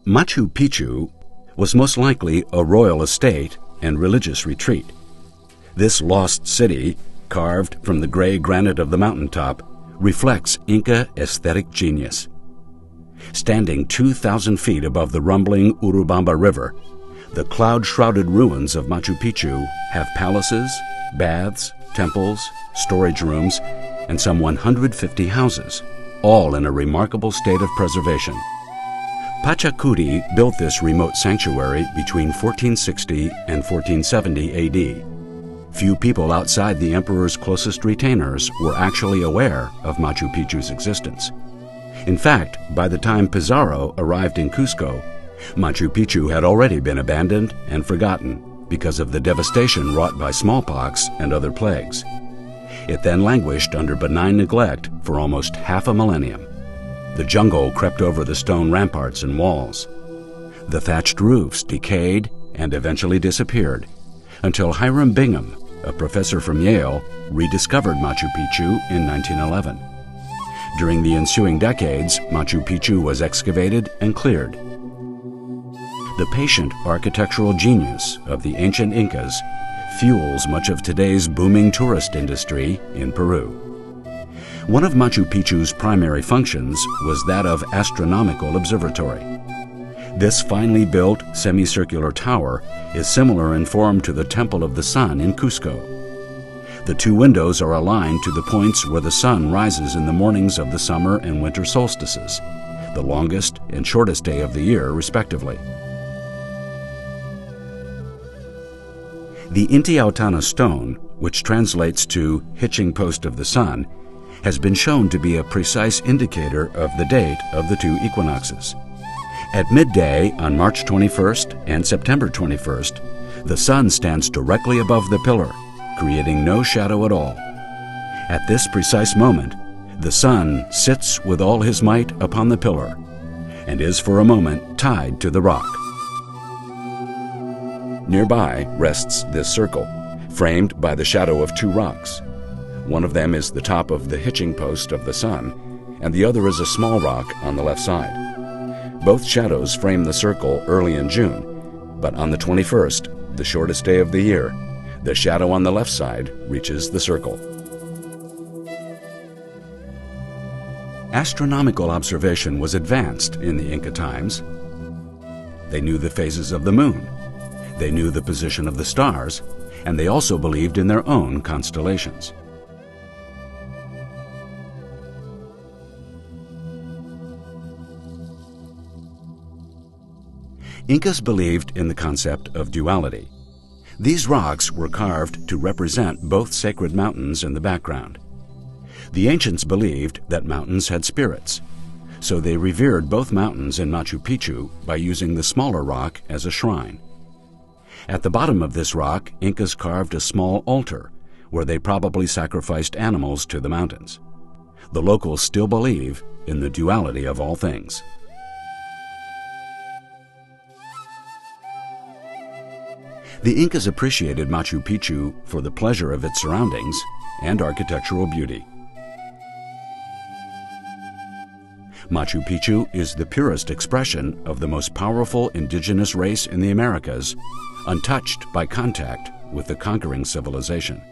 Machu Picchu was most likely a royal estate and religious retreat. This lost city, carved from the gray granite of the mountaintop, reflects Inca aesthetic genius. Standing 2,000 feet above the rumbling Urubamba River, the cloud-shrouded ruins of Machu Picchu have palaces, baths, temples, storage rooms, and some 150 houses, all in a remarkable state of preservation. Pachacuti built this remote sanctuary between 1460 and 1470 AD. Few people outside the emperor's closest retainers were actually aware of Machu Picchu's existence. In fact, by the time Pizarro arrived in Cusco, Machu Picchu had already been abandoned and forgotten because of the devastation wrought by smallpox and other plagues. It then languished under benign neglect for almost half a millennium. The jungle crept over the stone ramparts and walls. The thatched roofs decayed and eventually disappeared, until Hiram Bingham, a professor from Yale, rediscovered Machu Picchu in 1911. During the ensuing decades, Machu Picchu was excavated and cleared. The patient architectural genius of the ancient Incas fuels much of today's booming tourist industry in Peru. One of Machu Picchu's primary functions was that of astronomical observatory. This finely built semicircular tower is similar in form to the Temple of the Sun in Cusco. The two windows are aligned to the points where the sun rises in the mornings of the summer and winter solstices, the longest and shortest day of the year, respectively. The Intihuatana stone, which translates to hitching post of the sun, has been shown to be a precise indicator of the date of the two equinoxes. At midday on March 21st and September 21st, the sun stands directly above the pillar, creating no shadow at all. At this precise moment, the sun sits with all his might upon the pillar and is for a moment tied to the rock. Nearby rests this circle, framed by the shadow of two rocks. One of them is the top of the hitching post of the sun, and the other is a small rock on the left side. Both shadows frame the circle early in June, but on the 21st, the shortest day of the year, the shadow on the left side reaches the circle. Astronomical observation was advanced in the Inca times. They knew the phases of the moon, they knew the position of the stars, and they also believed in their own constellations. Incas believed in the concept of duality. These rocks were carved to represent both sacred mountains in the background. The ancients believed that mountains had spirits, so they revered both mountains in Machu Picchu by using the smaller rock as a shrine. At the bottom of this rock, Incas carved a small altar where they probably sacrificed animals to the mountains. The locals still believe in the duality of all things. The Incas appreciated Machu Picchu for the pleasure of its surroundings and architectural beauty. Machu Picchu is the purest expression of the most powerful indigenous race in the Americas, untouched by contact with the conquering civilization.